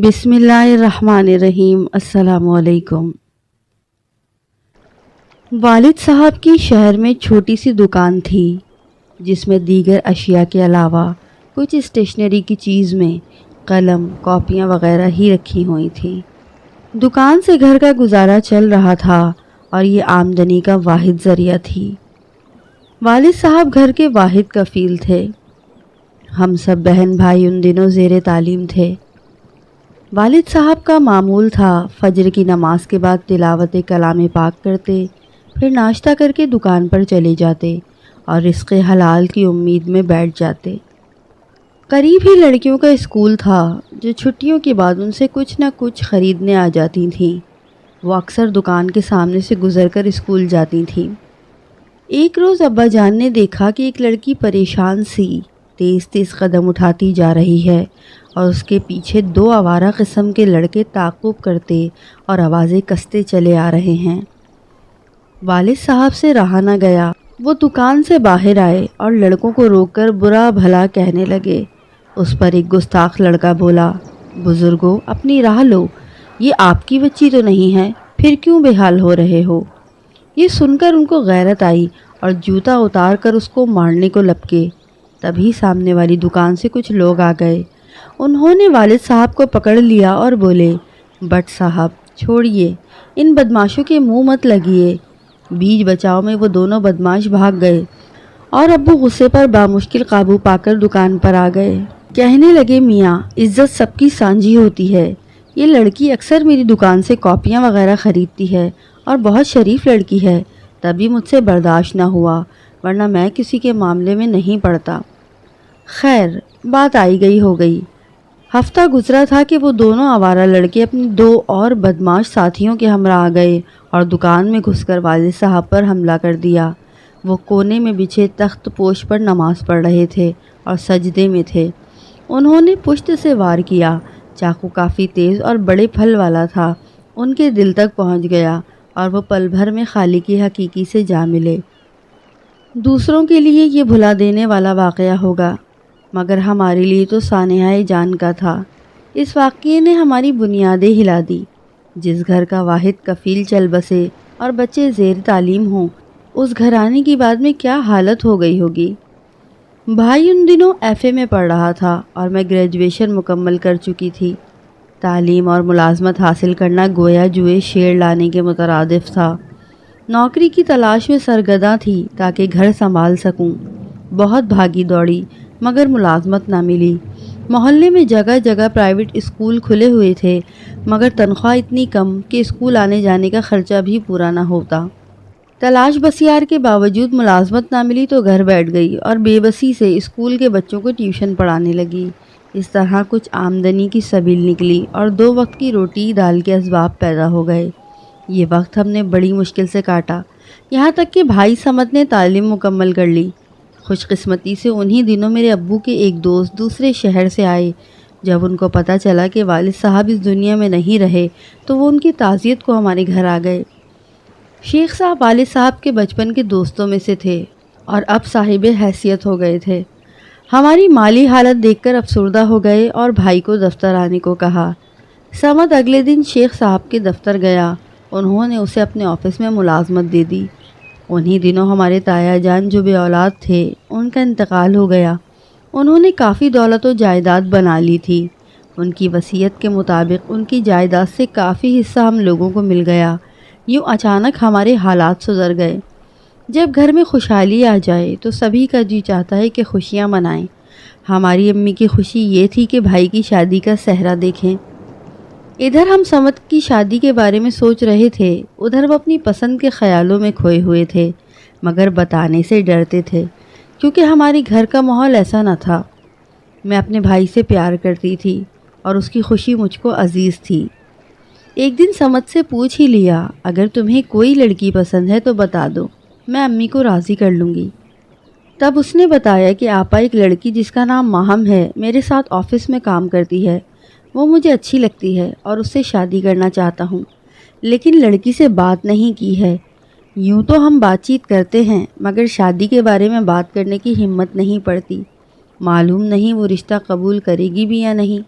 بسم اللہ الرحمن الرحیم۔ السلام علیکم۔ والد صاحب کی شہر میں چھوٹی سی دکان تھی جس میں دیگر اشیاء کے علاوہ کچھ اسٹیشنری کی چیز میں قلم، کاپیاں وغیرہ ہی رکھی ہوئی تھیں۔ دکان سے گھر کا گزارا چل رہا تھا اور یہ آمدنی کا واحد ذریعہ تھی۔ والد صاحب گھر کے واحد کفیل تھے۔ ہم سب بہن بھائی ان دنوں زیر تعلیم تھے۔ والد صاحب کا معمول تھا فجر کی نماز کے بعد تلاوت کلام پاک کرتے، پھر ناشتہ کر کے دکان پر چلے جاتے اور رزق حلال کی امید میں بیٹھ جاتے۔ قریب ہی لڑکیوں کا اسکول تھا جو چھٹیوں کے بعد ان سے کچھ نہ کچھ خریدنے آ جاتی تھیں۔ وہ اکثر دکان کے سامنے سے گزر کر اسکول جاتی تھیں۔ ایک روز ابا جان نے دیکھا کہ ایک لڑکی پریشان سی تیز تیز قدم اٹھاتی جا رہی ہے اور اس کے پیچھے دو آوارہ قسم کے لڑکے تعاقب کرتے اور آوازیں کستے چلے آ رہے ہیں۔ والد صاحب سے رہا نہ گیا۔ وہ دکان سے باہر آئے اور لڑکوں کو روک کر برا بھلا کہنے لگے۔ اس پر ایک گستاخ لڑکا بولا، بزرگوں اپنی راہ لو، یہ آپ کی بچی تو نہیں ہے، پھر کیوں بے حال ہو رہے ہو؟ یہ سن کر ان کو غیرت آئی اور جوتا اتار کر اس کو مارنے کو لپکے۔ تبھی سامنے والی دکان سے کچھ لوگ آ گئے۔ انہوں نے والد صاحب کو پکڑ لیا اور بولے، بٹ صاحب چھوڑیے، ان بدماشوں کے منہ مت لگیے۔ بیچ بچاؤ میں وہ دونوں بدماش بھاگ گئے اور ابو غصے پر بامشکل قابو پا کر دکان پر آ گئے۔ کہنے لگے، میاں عزت سب کی سانجھی ہوتی ہے۔ یہ لڑکی اکثر میری دکان سے کاپیاں وغیرہ خریدتی ہے اور بہت شریف لڑکی ہے، تبھی مجھ سے برداشت نہ ہوا، ورنہ میں کسی کے معاملے میں نہیں پڑتا۔ خیر، بات آئی گئی ہو گئی۔ ہفتہ گزرا تھا کہ وہ دونوں آوارہ لڑکے اپنے دو اور بدماش ساتھیوں کے ہمراہ آ گئے اور دکان میں گھس کر والد صاحب پر حملہ کر دیا۔ وہ کونے میں بچھے تخت پوش پر نماز پڑھ رہے تھے اور سجدے میں تھے۔ انہوں نے پشت سے وار کیا۔ چاقو کافی تیز اور بڑے پھل والا تھا، ان کے دل تک پہنچ گیا اور وہ پل بھر میں خالق حقیقی سے جا ملے۔ دوسروں کے لیے یہ بھلا دینے والا واقعہ ہوگا، مگر ہمارے لیے تو سانحہ جان کا تھا۔ اس واقعے نے ہماری بنیادیں ہلا دی۔ جس گھر کا واحد کفیل چل بسے اور بچے زیر تعلیم ہوں، اس گھرانے کی بعد میں کیا حالت ہو گئی ہوگی۔ بھائی ان دنوں ایف اے میں پڑھ رہا تھا اور میں گریجویشن مکمل کر چکی تھی۔ تعلیم اور ملازمت حاصل کرنا گویا جوئے شیر لانے کے مترادف تھا۔ نوکری کی تلاش میں سرگرداں تھی تاکہ گھر سنبھال سکوں۔ بہت بھاگی دوڑی مگر ملازمت نہ ملی۔ محلے میں جگہ جگہ پرائیویٹ اسکول کھلے ہوئے تھے، مگر تنخواہ اتنی کم کہ اسکول آنے جانے کا خرچہ بھی پورا نہ ہوتا۔ تلاش بسیار کے باوجود ملازمت نہ ملی تو گھر بیٹھ گئی اور بے بسی سے اسکول کے بچوں کو ٹیوشن پڑھانے لگی۔ اس طرح کچھ آمدنی کی سبیل نکلی اور 2 وقت کی روٹی دال کے اسباب پیدا ہو گئے۔ یہ وقت ہم نے بڑی مشکل سے کاٹا، یہاں تک کہ بھائی سمد نے تعلیم مکمل کر لی۔ خوش قسمتی سے انہی دنوں میرے ابو کے ایک دوست دوسرے شہر سے آئے۔ جب ان کو پتہ چلا کہ والد صاحب اس دنیا میں نہیں رہے تو وہ ان کی تعزیت کو ہمارے گھر آ گئے۔ شیخ صاحب والد صاحب کے بچپن کے دوستوں میں سے تھے اور اب صاحب حیثیت ہو گئے تھے۔ ہماری مالی حالت دیکھ کر افسردہ ہو گئے اور بھائی کو دفتر آنے کو کہا۔ سمد اگلے دن شیخ صاحب کے دفتر گیا۔ انہوں نے اسے اپنے آفس میں ملازمت دے دی۔ انہی دنوں ہمارے تایا جان جو بے اولاد تھے، ان کا انتقال ہو گیا۔ انہوں نے کافی دولت و جائیداد بنا لی تھی۔ ان کی وصیت کے مطابق ان کی جائیداد سے کافی حصہ ہم لوگوں کو مل گیا۔ یوں اچانک ہمارے حالات سدھر گئے۔ جب گھر میں خوشحالی آ جائے تو سبھی کا جی چاہتا ہے کہ خوشیاں منائیں۔ ہماری امی کی خوشی یہ تھی کہ بھائی کی شادی کا سہرا دیکھیں۔ ادھر ہم سمد کی شادی کے بارے میں سوچ رہے تھے، ادھر وہ اپنی پسند کے خیالوں میں کھوئے ہوئے تھے، مگر بتانے سے ڈرتے تھے کیونکہ ہمارے گھر کا ماحول ایسا نہ تھا۔ میں اپنے بھائی سے پیار کرتی تھی اور اس کی خوشی مجھ کو عزیز تھی۔ ایک دن سمد سے پوچھ ہی لیا، اگر تمہیں کوئی لڑکی پسند ہے تو بتا دو، میں امی کو راضی کر لوں گی۔ تب اس نے بتایا کہ آپا ایک لڑکی جس کا نام ماہم ہے میرے ساتھ آفس میں کام کرتی ہے، وہ مجھے اچھی لگتی ہے اور اس سے شادی کرنا چاہتا ہوں، لیکن لڑکی سے بات نہیں کی ہے۔ یوں تو ہم بات چیت کرتے ہیں مگر شادی کے بارے میں بات کرنے کی ہمت نہیں پڑتی۔ معلوم نہیں وہ رشتہ قبول کرے گی بھی یا نہیں۔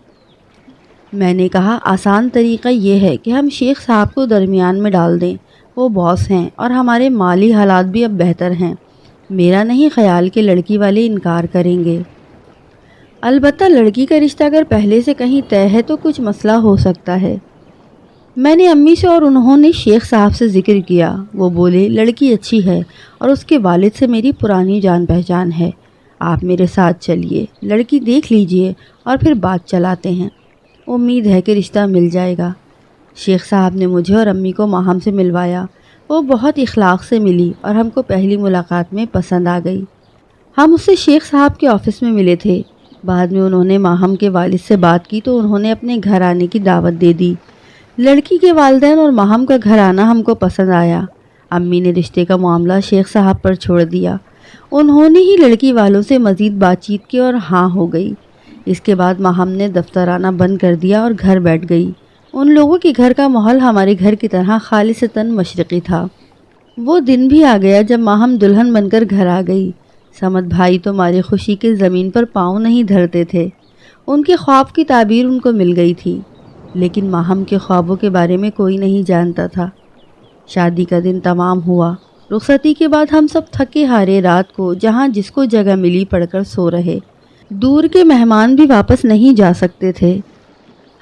میں نے کہا آسان طریقہ یہ ہے کہ ہم شیخ صاحب کو درمیان میں ڈال دیں، وہ باس ہیں اور ہمارے مالی حالات بھی اب بہتر ہیں۔ میرا نہیں خیال کہ لڑکی والے انکار کریں گے۔ البتہ لڑکی کا رشتہ اگر پہلے سے کہیں طے ہے تو کچھ مسئلہ ہو سکتا ہے۔ میں نے امی سے اور انہوں نے شیخ صاحب سے ذکر کیا۔ وہ بولے لڑکی اچھی ہے اور اس کے والد سے میری پرانی جان پہچان ہے، آپ میرے ساتھ چلیے، لڑکی دیکھ لیجئے اور پھر بات چلاتے ہیں، امید ہے کہ رشتہ مل جائے گا۔ شیخ صاحب نے مجھے اور امی کو ماہم سے ملوایا۔ وہ بہت اخلاق سے ملی اور ہم کو پہلی ملاقات میں پسند آ گئی۔ ہم اس سے شیخ صاحب کے آفس میں ملے تھے۔ بعد میں انہوں نے ماہم کے والد سے بات کی تو انہوں نے اپنے گھر آنے کی دعوت دے دی۔ لڑکی کے والدین اور ماہم کا گھر آنا ہم کو پسند آیا۔ امی نے رشتے کا معاملہ شیخ صاحب پر چھوڑ دیا۔ انہوں نے ہی لڑکی والوں سے مزید بات چیت کی اور ہاں ہو گئی۔ اس کے بعد ماہم نے دفتر آنا بند کر دیا اور گھر بیٹھ گئی۔ ان لوگوں کے گھر کا ماحول ہمارے گھر کی طرح خالصتاً مشرقی تھا۔ وہ دن بھی آ گیا جب ماہم دلہن بن کر گھر آ گئی۔ سمد بھائی تو ہماری خوشی کے زمین پر پاؤں نہیں دھرتے تھے۔ ان کے خواب کی تعبیر ان کو مل گئی تھی، لیکن ماہم کے خوابوں کے بارے میں کوئی نہیں جانتا تھا۔ شادی کا دن تمام ہوا۔ رخصتی کے بعد ہم سب تھکے ہارے رات کو جہاں جس کو جگہ ملی پڑھ کر سو رہے۔ دور کے مہمان بھی واپس نہیں جا سکتے تھے۔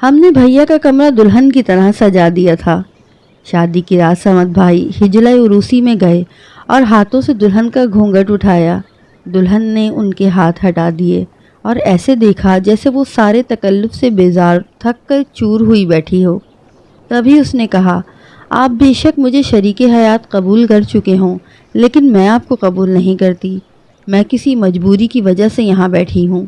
ہم نے بھیا کا کمرہ دلہن کی طرح سجا دیا تھا۔ شادی کی رات سمد بھائی حجلہ عروسی میں گئے اور ہاتھوں سے دلہن کا گھونگھٹ اٹھایا۔ دلہن نے ان کے ہاتھ ہٹا دیے اور ایسے دیکھا جیسے وہ سارے تکلف سے بیزار تھک کر چور ہوئی بیٹھی ہو۔ تبھی اس نے کہا، آپ بے شک مجھے شریک حیات قبول کر چکے ہوں، لیکن میں آپ کو قبول نہیں کرتی۔ میں کسی مجبوری کی وجہ سے یہاں بیٹھی ہوں۔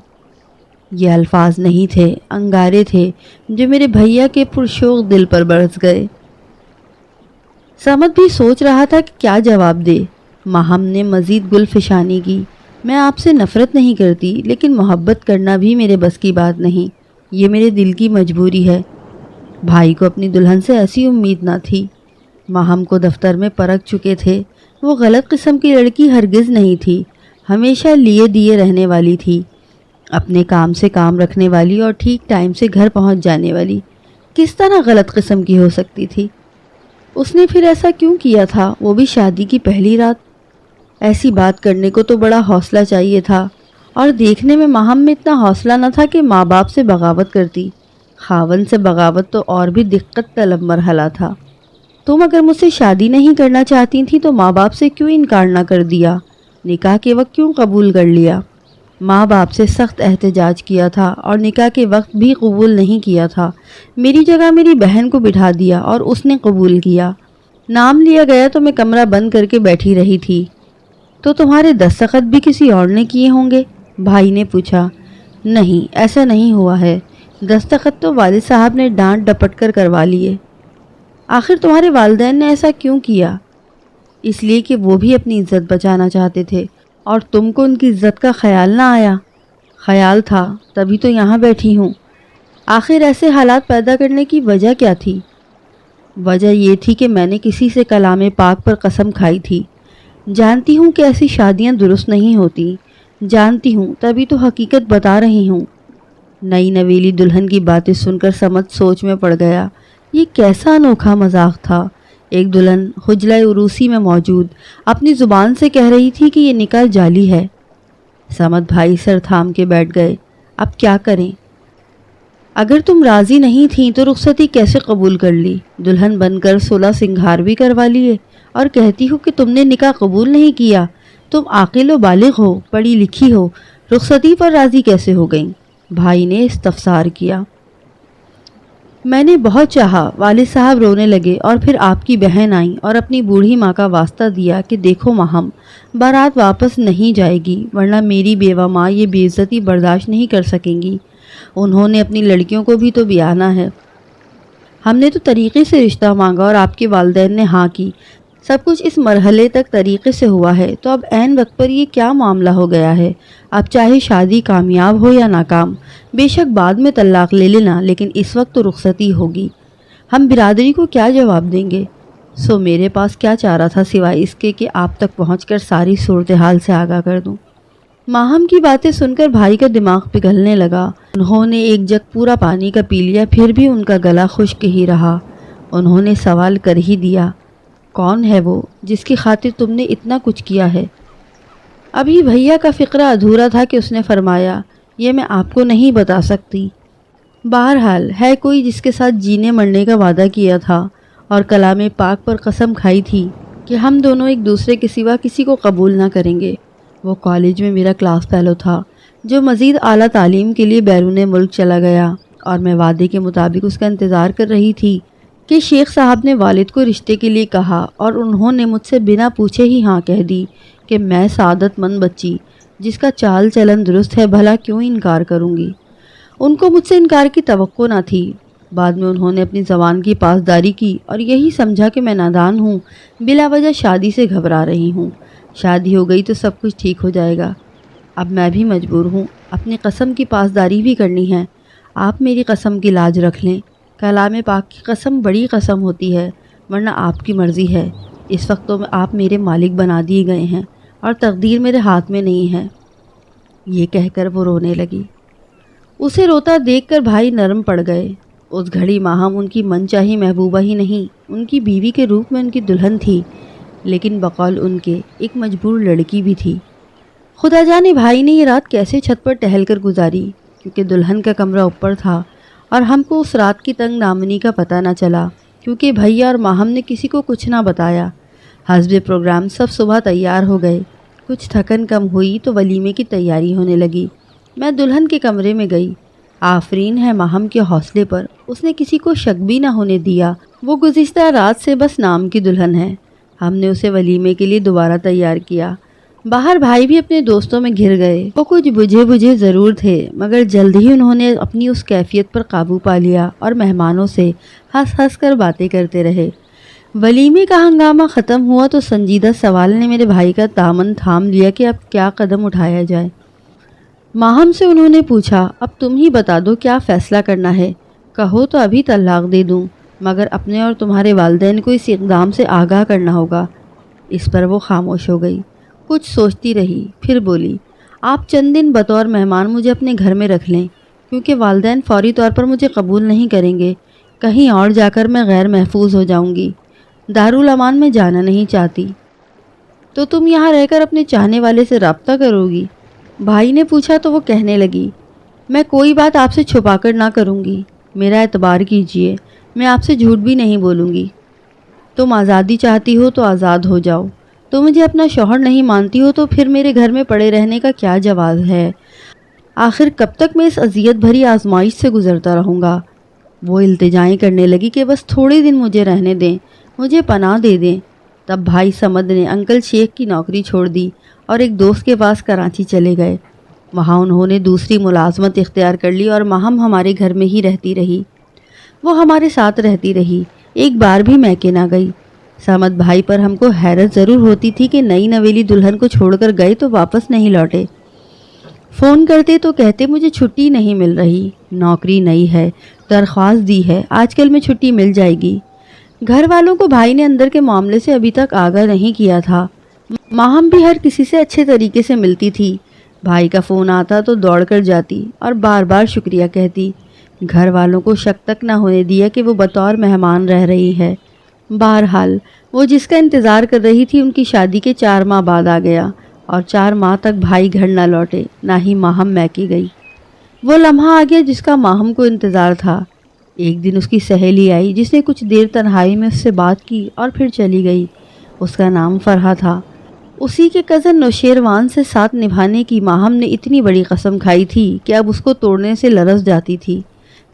یہ الفاظ نہیں تھے، انگارے تھے جو میرے بھیا کے پرشوق دل پر برس گئے۔ سمد بھی سوچ رہا تھا کہ کیا جواب دے۔ ماہم نے مزید گل فشانی کی، میں آپ سے نفرت نہیں کرتی، لیکن محبت کرنا بھی میرے بس کی بات نہیں، یہ میرے دل کی مجبوری ہے۔ بھائی کو اپنی دلہن سے ایسی امید نہ تھی۔ ماہم کو دفتر میں پرکھ چکے تھے۔ وہ غلط قسم کی لڑکی ہرگز نہیں تھی، ہمیشہ لیے دیے رہنے والی تھی، اپنے کام سے کام رکھنے والی اور ٹھیک ٹائم سے گھر پہنچ جانے والی۔ کس طرح غلط قسم کی ہو سکتی تھی؟ اس نے پھر ایسا کیوں کیا تھا، وہ بھی شادی کی پہلی رات؟ ایسی بات کرنے کو تو بڑا حوصلہ چاہیے تھا، اور دیکھنے میں ماہم میں اتنا حوصلہ نہ تھا کہ ماں باپ سے بغاوت کرتی۔ خاوند سے بغاوت تو اور بھی دقت طلب مرحلہ تھا۔ تم اگر مجھ سے شادی نہیں کرنا چاہتی تھی تو ماں باپ سے کیوں انکار نہ کر دیا؟ نکاح کے وقت کیوں قبول کر لیا؟ ماں باپ سے سخت احتجاج کیا تھا اور نکاح کے وقت بھی قبول نہیں کیا تھا۔ میری جگہ میری بہن کو بٹھا دیا اور اس نے قبول کیا۔ نام لیا گیا تو میں کمرہ بند کر کے بیٹھی رہی تھی۔ تو تمہارے دستخط بھی کسی اور نے کیے ہوں گے؟ بھائی نے پوچھا۔ نہیں، ایسا نہیں ہوا ہے، دستخط تو والد صاحب نے ڈانٹ ڈپٹ کر کروا لیے۔ آخر تمہارے والدین نے ایسا کیوں کیا؟ اس لیے کہ وہ بھی اپنی عزت بچانا چاہتے تھے اور تم کو ان کی عزت کا خیال نہ آیا۔ خیال تھا، تبھی تو یہاں بیٹھی ہوں۔ آخر ایسے حالات پیدا کرنے کی وجہ کیا تھی؟ وجہ یہ تھی کہ میں نے کسی سے کلام پاک پر قسم کھائی تھی۔ جانتی ہوں کہ ایسی شادیاں درست نہیں ہوتی، جانتی ہوں، تبھی تو حقیقت بتا رہی ہوں۔ نئی نویلی دلہن کی باتیں سن کر سمد سوچ میں پڑ گیا۔ یہ کیسا انوکھا مذاق تھا؟ ایک دلہن حجلہ عروسی میں موجود اپنی زبان سے کہہ رہی تھی کہ یہ نکاح جعلی ہے۔ سمد بھائی سر تھام کے بیٹھ گئے۔ اب کیا کریں؟ اگر تم راضی نہیں تھیں تو رخصتی کیسے قبول کر لی؟ دلہن بن کر 16 سنگھار بھی کروا لیے اور کہتی ہو کہ تم نے نکاح قبول نہیں کیا۔ تم عاقل و بالغ ہو، پڑھی لکھی ہو، رخصتی پر راضی کیسے ہو گئیں؟ بھائی نے استفسار کیا۔ میں نے بہت چاہا۔ والد صاحب رونے لگے اور پھر آپ کی بہن آئیں اور اپنی بوڑھی ماں کا واسطہ دیا کہ دیکھو ماہم، بارات واپس نہیں جائے گی، ورنہ میری بیوہ ماں یہ بے عزتی برداشت نہیں کر سکیں گی۔ انہوں نے اپنی لڑکیوں کو بھی تو بیانا ہے۔ ہم نے تو طریقے سے رشتہ مانگا اور آپ کے والدین نے ہاں کی۔ سب کچھ اس مرحلے تک طریقے سے ہوا ہے، تو اب عین وقت پر یہ کیا معاملہ ہو گیا ہے؟ اب چاہے شادی کامیاب ہو یا ناکام، بے شک بعد میں طلاق لے لینا، لیکن اس وقت تو رخصتی ہوگی۔ ہم برادری کو کیا جواب دیں گے؟ سو میرے پاس کیا چارہ تھا سوائے اس کے کہ آپ تک پہنچ کر ساری صورتحال سے آگاہ کر دوں۔ ماہم کی باتیں سن کر بھائی کا دماغ پگھلنے لگا۔ انہوں نے ایک جگ پورا پانی کا پی لیا، پھر بھی ان کا گلا خشک ہی رہا۔ انہوں نے سوال کر ہی دیا، کون ہے وہ جس کی خاطر تم نے اتنا کچھ کیا ہے؟ ابھی بھیا کا فقرہ ادھورا تھا کہ اس نے فرمایا، یہ میں آپ کو نہیں بتا سکتی۔ بہرحال ہے کوئی جس کے ساتھ جینے مرنے کا وعدہ کیا تھا اور کلام پاک پر قسم کھائی تھی کہ ہم دونوں ایک دوسرے کے سوا کسی کو قبول نہ کریں گے۔ وہ کالج میں میرا کلاس فیلو تھا جو مزید اعلیٰ تعلیم کے لیے بیرون ملک چلا گیا، اور میں وعدے کے مطابق اس کا انتظار کر رہی تھی کہ شیخ صاحب نے والد کو رشتے کے لیے کہا اور انہوں نے مجھ سے بنا پوچھے ہی ہاں کہہ دی کہ میں سعادت مند بچی جس کا چال چلن درست ہے بھلا کیوں انکار کروں گی۔ ان کو مجھ سے انکار کی توقع نہ تھی۔ بعد میں انہوں نے اپنی زبان کی پاسداری کی اور یہی سمجھا کہ میں نادان ہوں، بلا وجہ شادی سے گھبرا رہی ہوں۔ شادی ہو گئی تو سب کچھ ٹھیک ہو جائے گا۔ اب میں بھی مجبور ہوں، اپنی قسم کی پاسداری بھی کرنی ہے۔ آپ میری قسم کی لاج رکھ لیں۔ کلام پاک کی قسم بڑی قسم ہوتی ہے، ورنہ آپ کی مرضی ہے۔ اس وقت تو آپ میرے مالک بنا دیے گئے ہیں اور تقدیر میرے ہاتھ میں نہیں ہے۔ یہ کہہ کر وہ رونے لگی۔ اسے روتا دیکھ کر بھائی نرم پڑ گئے۔ اس گھڑی ماہم ان کی من چاہی محبوبہ ہی نہیں، ان کی بیوی کے روپ میں ان کی دلہن تھی، لیکن بقول ان کے ایک مجبور لڑکی بھی تھی۔ خدا جانے بھائی نے یہ رات کیسے چھت پر ٹہل کر گزاری، کیونکہ دلہن کا کمرہ اوپر تھا اور ہم کو اس رات کی تنگ دامنی کا پتہ نہ چلا، کیونکہ بھیا اور ماہم نے کسی کو کچھ نہ بتایا۔ حسب پروگرام سب صبح تیار ہو گئے۔ کچھ تھکن کم ہوئی تو ولیمے کی تیاری ہونے لگی۔ میں دلہن کے کمرے میں گئی۔ آفرین ہے ماہم کے حوصلے پر، اس نے کسی کو شک بھی نہ ہونے دیا وہ گزشتہ رات سے بس نام کی دلہن ہے۔ ہم نے اسے ولیمے کے لیے دوبارہ تیار کیا۔ باہر بھائی بھی اپنے دوستوں میں گھر گئے۔ وہ کچھ بجھے ضرور تھے، مگر جلد ہی انہوں نے اپنی اس کیفیت پر قابو پا لیا اور مہمانوں سے ہنس ہنس کر باتیں کرتے رہے۔ ولیمے کا ہنگامہ ختم ہوا تو سنجیدہ سوال نے میرے بھائی کا دامن تھام لیا کہ اب کیا قدم اٹھایا جائے۔ ماہم سے انہوں نے پوچھا، اب تم ہی بتا دو کیا فیصلہ کرنا ہے؟ کہو تو ابھی طلاق دے دوں، مگر اپنے اور تمہارے والدین کو اس اقدام سے آگاہ کرنا ہوگا۔ اس پر وہ خاموش ہو گئی، کچھ سوچتی رہی، پھر بولی، آپ چند دن بطور مہمان مجھے اپنے گھر میں رکھ لیں، کیونکہ والدین فوری طور پر مجھے قبول نہیں کریں گے۔ کہیں اور جا کر میں غیر محفوظ ہو جاؤں گی۔ دارالامان میں جانا نہیں چاہتی۔ تو تم یہاں رہ کر اپنے چاہنے والے سے رابطہ کرو گی؟ بھائی نے پوچھا تو وہ کہنے لگی، میں کوئی بات آپ سے چھپا کر نہ کروں گی، میرا اعتبار کیجیے، میں آپ سے جھوٹ بھی نہیں بولوں گی۔ تم آزادی چاہتی ہو تو آزاد ہو جاؤ، تو مجھے اپنا شوہر نہیں مانتی ہو تو پھر میرے گھر میں پڑے رہنے کا کیا جواز ہے؟ آخر کب تک میں اس اذیت بھری آزمائش سے گزرتا رہوں گا؟ وہ التجائیں کرنے لگی کہ بس تھوڑے دن مجھے رہنے دیں، مجھے پناہ دے دیں۔ تب بھائی سمد نے انکل شیخ کی نوکری چھوڑ دی اور ایک دوست کے پاس کراچی چلے گئے۔ وہاں انہوں نے دوسری ملازمت اختیار کر لی اور ماہم ہمارے گھر میں ہی رہتی رہی۔ وہ ہمارے ساتھ رہتی رہی، ایک بار بھی میکے نہ گئی۔ سمد بھائی پر ہم کو حیرت ضرور ہوتی تھی کہ نئی نویلی دلہن کو چھوڑ کر گئے تو واپس نہیں لوٹے۔ فون کرتے تو کہتے مجھے چھٹی نہیں مل رہی، نوکری نئی ہے، درخواست دی ہے، آج کل میں چھٹی مل جائے گی۔ گھر والوں کو بھائی نے اندر کے معاملے سے ابھی تک آگاہ نہیں کیا تھا۔ ماہم بھی ہر کسی سے اچھے طریقے سے ملتی تھی۔ بھائی کا فون آتا تو دوڑ کر جاتی اور بار بار شکریہ کہتی۔ گھر والوں کو شک تک نہ ہونے دیا کہ وہ بطور مہمان رہ رہی ہے۔ بہرحال وہ جس کا انتظار کر رہی تھی ان کی شادی کے 4 ماہ بعد آ گیا، اور 4 ماہ تک بھائی گھر نہ لوٹے، نہ ہی ماہم میکے گئی۔ وہ لمحہ آ گیا جس کا ماہم کو انتظار تھا۔ ایک دن اس کی سہیلی آئی جس نے کچھ دیر تنہائی میں اس سے بات کی اور پھر چلی گئی۔ اس کا نام فرحہ تھا۔ اسی کے کزن نوشیروان سے ساتھ نبھانے کی ماہم نے اتنی بڑی قسم کھائی تھی کہ اب اس کو توڑنے سے لرز جاتی تھی۔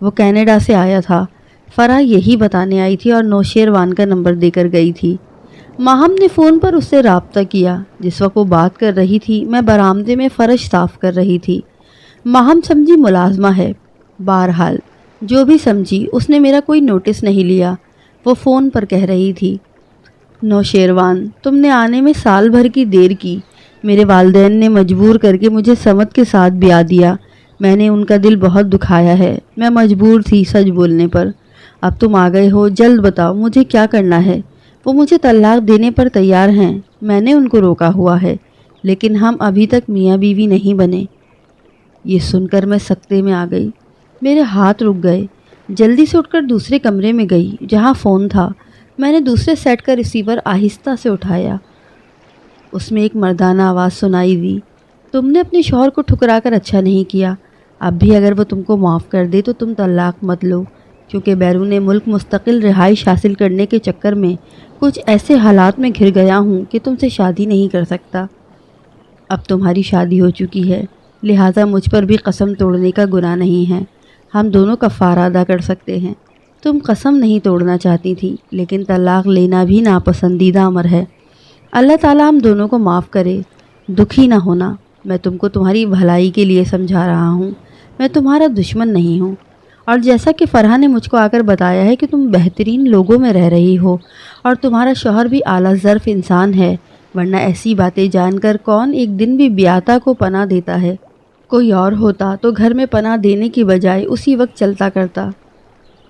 وہ کینیڈا سے آیا تھا۔ فرحہ یہی بتانے آئی تھی اور نوشیروان کا نمبر دے کر گئی تھی۔ ماہم نے فون پر اس سے رابطہ کیا۔ جس وقت وہ بات کر رہی تھی میں برآمدے میں فرش صاف کر رہی تھی۔ ماہم سمجھی ملازمہ ہے۔ بہرحال جو بھی سمجھی اس نے میرا کوئی نوٹس نہیں لیا۔ وہ فون پر کہہ رہی تھی، نوشیروان، تم نے آنے میں سال بھر کی دیر کی۔ میرے والدین نے مجبور کر کے مجھے سمد کے ساتھ بیاہ دیا۔ میں نے ان کا دل بہت دکھایا ہے۔ میں مجبور تھی سچ بولنے پر۔ اب تم آ گئے ہو، جلد بتاؤ مجھے کیا کرنا ہے۔ وہ مجھے طلاق دینے پر تیار ہیں۔ میں نے ان کو روکا ہوا ہے، لیکن ہم ابھی تک میاں بیوی نہیں بنے۔ یہ سن کر میں سکتے میں آ گئی، میرے ہاتھ رک گئے۔ جلدی سے اٹھ کر دوسرے کمرے میں گئی جہاں فون تھا۔ میں نے دوسرے سیٹ کا ریسیور آہستہ سے اٹھایا۔ اس میں ایک مردانہ آواز سنائی دی، تم نے اپنے شوہر کو ٹھکرا کر اچھا نہیں کیا۔ اب بھی اگر وہ تم کو معاف کر دے تو تم طلاق مت لو، کیونکہ بیرون ملک مستقل رہائش حاصل کرنے کے چکر میں کچھ ایسے حالات میں گھر گیا ہوں کہ تم سے شادی نہیں کر سکتا۔ اب تمہاری شادی ہو چکی ہے، لہٰذا مجھ پر بھی قسم توڑنے کا گناہ نہیں ہے۔ ہم دونوں کفارہ ادا کر سکتے ہیں۔ تم قسم نہیں توڑنا چاہتی تھی، لیکن طلاق لینا بھی ناپسندیدہ امر ہے۔ اللہ تعالیٰ ہم دونوں کو معاف کرے۔ دکھی نہ ہونا، میں تم کو تمہاری بھلائی کے لیے سمجھا رہا ہوں، میں تمہارا دشمن نہیں ہوں۔ اور جیسا کہ فرحہ نے مجھ کو آ کر بتایا ہے کہ تم بہترین لوگوں میں رہ رہی ہو اور تمہارا شوہر بھی اعلیٰ ظرف انسان ہے، ورنہ ایسی باتیں جان کر کون ایک دن بھی بیاتا کو پناہ دیتا ہے؟ کوئی اور ہوتا تو گھر میں پناہ دینے کی بجائے اسی وقت چلتا کرتا۔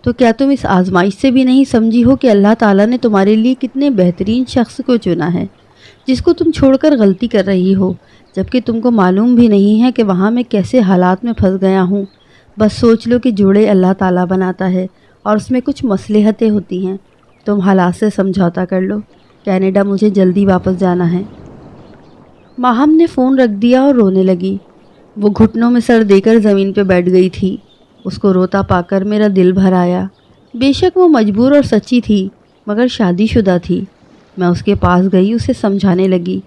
تو کیا تم اس آزمائش سے بھی نہیں سمجھی ہو کہ اللہ تعالیٰ نے تمہارے لیے کتنے بہترین شخص کو چنا ہے، جس کو تم چھوڑ کر غلطی کر رہی ہو، جبکہ تم کو معلوم بھی نہیں ہے کہ وہاں میں کیسے حالات میں پھنس گیا ہوں؟ بس سوچ لو کہ جوڑے اللہ تعالیٰ بناتا ہے اور اس میں کچھ مصلحتیں ہوتی ہیں۔ تم حالات سے سمجھوتا کر لو۔ کینیڈا مجھے جلدی واپس جانا ہے۔ ماہم نے فون رکھ دیا اور رونے لگی۔ وہ گھٹنوں میں سر دے کر زمین پہ بیٹھ گئی تھی۔ اس کو روتا پا کر میرا دل بھر آیا۔ بے شک وہ مجبور اور سچی تھی، مگر شادی شدہ تھی۔ میں اس کے پاس گئی، اسے سمجھانے لگی،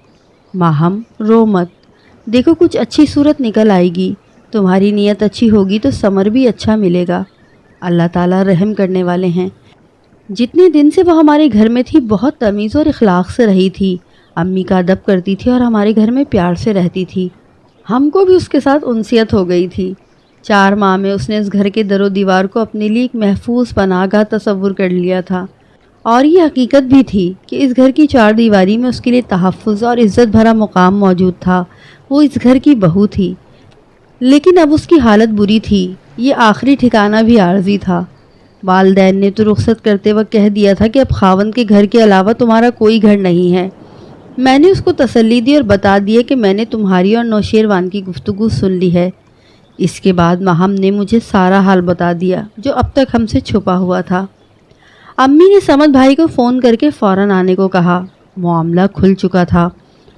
ماہم رو مت، دیکھو کچھ اچھی صورت نکل آئے گی، تمہاری نیت اچھی ہوگی تو ثمر بھی اچھا ملے گا۔ اللہ تعالیٰ رحم کرنے والے ہیں۔ جتنے دن سے وہ ہمارے گھر میں تھی بہت تمیز اور اخلاق سے رہی تھی، امی کا ادب کرتی تھی اور ہمارے گھر میں پیار سے رہتی تھی۔ ہم کو بھی اس کے ساتھ انسیت ہو گئی تھی۔ 4 ماہ میں اس نے اس گھر کے در و دیوار کو اپنے لیے ایک محفوظ پناہ گاہ تصور کر لیا تھا، اور یہ حقیقت بھی تھی کہ اس گھر کی 4 دیواری میں اس کے لیے تحفظ اور عزت بھرا مقام موجود تھا۔ وہ اس گھر کی بہو تھی، لیکن اب اس کی حالت بری تھی۔ یہ آخری ٹھکانہ بھی عارضی تھا۔ والدین نے تو رخصت کرتے وقت کہہ دیا تھا کہ اب خاوند کے گھر کے علاوہ تمہارا کوئی گھر نہیں ہے۔ میں نے اس کو تسلی دی اور بتا دیا کہ میں نے تمہاری اور نوشیروان کی گفتگو سن لی ہے۔ اس کے بعد ماہم نے مجھے سارا حال بتا دیا جو اب تک ہم سے چھپا ہوا تھا۔ امی نے سمد بھائی کو فون کر کے فوراً آنے کو کہا۔ معاملہ کھل چکا تھا۔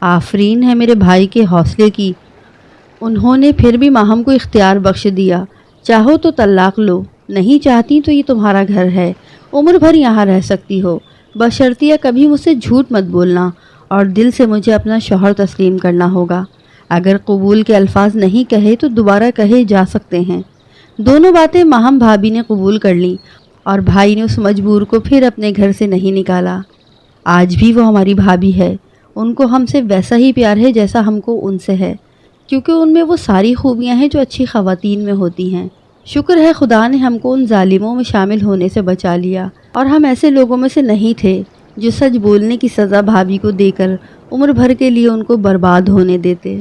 آفرین ہے میرے بھائی کے حوصلے کی۔ انہوں نے پھر بھی ماہم کو اختیار بخش دیا، چاہو تو طلاق لو، نہیں چاہتی تو یہ تمہارا گھر ہے، عمر بھر یہاں رہ سکتی ہو، بشرطیہ کبھی مجھ سے جھوٹ مت بولنا اور دل سے مجھے اپنا شوہر تسلیم کرنا ہوگا۔ اگر قبول کے الفاظ نہیں کہے تو دوبارہ کہے جا سکتے ہیں۔ دونوں باتیں ماہم بھابھی نے قبول کر لیں اور بھائی نے اس مجبور کو پھر اپنے گھر سے نہیں نکالا۔ آج بھی وہ ہماری بھابھی ہے۔ ان کو ہم سے ویسا ہی پیار ہے جیسا ہم کو ان سے ہے، کیونکہ ان میں وہ ساری خوبیاں ہیں جو اچھی خواتین میں ہوتی ہیں۔ شکر ہے خدا نے ہم کو ان ظالموں میں شامل ہونے سے بچا لیا، اور ہم ایسے لوگوں میں سے نہیں تھے جو سچ بولنے کی سزا بھابھی کو دے کر عمر بھر کے لیے ان کو برباد ہونے دیتے۔